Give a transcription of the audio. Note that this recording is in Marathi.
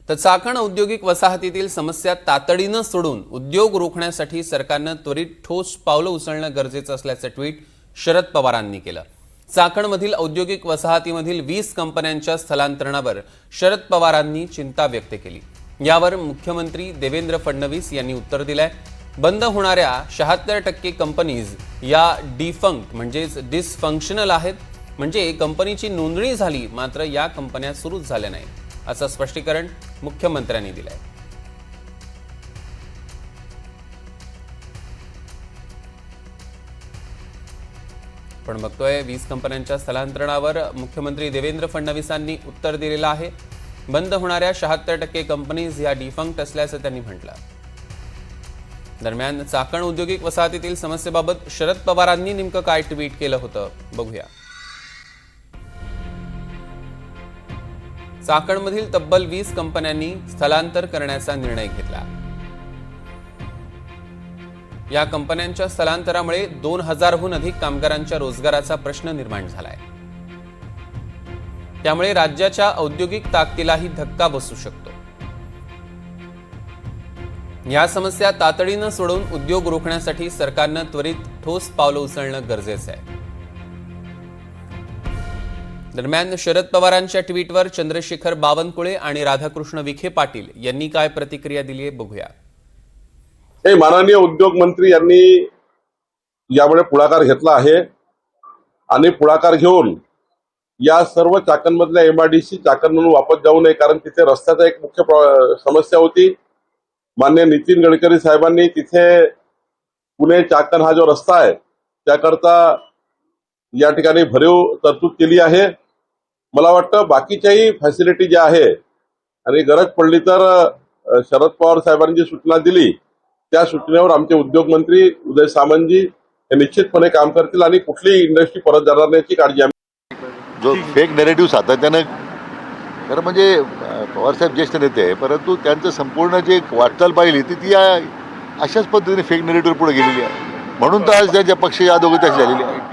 तर चाकण औद्योगिक वसाहतीतील समस्या तातडीनं सोडून उद्योग रोखण्यासाठी सरकारनं त्वरित ठोस पावलं उचलणं गरजेचं असल्याचं ट्विट शरद पवारांनी केलं। चाकणमधील औद्योगिक वसाहतीमधील 20 कंपन्यांच्या स्थलांतरणावर शरद पवारांनी चिंता व्यक्त केली। यावर मुख्यमंत्री देवेंद्र फडणवीस यांनी उत्तर दिलंय। बंद होणाऱ्या 76% कंपनीज या डिफंक्ट म्हणजेच डिसफंक्शनल आहेत, म्हणजे कंपनीची नोंदणी झाली मात्र या कंपन्या सुरूच झाल्या नाहीत, असं स्पष्टीकरण मुख्यमंत्र्यांनी दिलंय। पण बघतोय 20 कंपन्यांच्या स्थलांतरणावर मुख्यमंत्री देवेंद्र फडणवीसांनी उत्तर दिलेलं आहे। बंद होणाऱ्या 76% कंपनीज या डिफंक्ट असल्याचं त्यांनी म्हटलं। दरम्यान चाकण औद्योगिक वसाहतीतील समस्येबाबत शरद पवारांनी नेमकं काय ट्विट केलं होतं बघूया। चाकणमधील तब्बल 20 कंपन्यांनी स्थलांतर करण्याचा निर्णय घेतला। या कंपन्यांच्या स्थलांतरामुळे 2000हून अधिक कामगारांच्या रोजगाराचा प्रश्न निर्माण झालाय। त्यामुळे राज्याच्या औद्योगिक ताकदीलाही धक्का बसू शकतो। या समस्या तातडीनं सोडून उद्योग रोखण्यासाठी सरकारनं त्वरित ठोस पावलं उचलणं गरजेचं आहे। दरम्यान शरद पवारांच्या ट्विटवर चंद्रशेखर बावनकुळे आणि राधाकृष्ण विखे पाटील यांनी काय प्रतिक्रिया दिली आहे बघूया। माननीय उद्योग मंत्री यांनी यामुळे पुढाकार घेतला आहे आणि पुढाकार घेऊन या सर्व चाकणमधल्या एमआयडीसी चाकण म्हणून वापस जाऊ नये, कारण तिथे रस्त्याचा एक मुख्य समस्या होती। माननीय नितीन गडकरी साहेबांनी तिथे पुणे चाकण हा जो रस्ता आहे त्याकरता या ठिकाणी भरीव तरतूद केली आहे। मला वाटतं बाकीच्याही फॅसिलिटी ज्या आहे आणि गरज पडली तर शरद पवार साहेबांनी जी सूचना दिली त्या सूचनेवर आमचे उद्योग मंत्री उदय सामंतजी हे निश्चितपणे काम करतील आणि कुठलीही इंडस्ट्री परत जाणार नाही याची काळजी आम्ही। जो फेक नेरेटिव्ह सातत्यानं, खरं म्हणजे पवारसाहेब ज्येष्ठ नेते आहे, परंतु त्यांचं संपूर्ण जे वाटचाल पाहिली ती अशाच पद्धतीने फेक नेरेटिव्ह पुढे गेलेली आहे, म्हणून तर आज त्यांच्या पक्ष या दोघं झालेली आहे।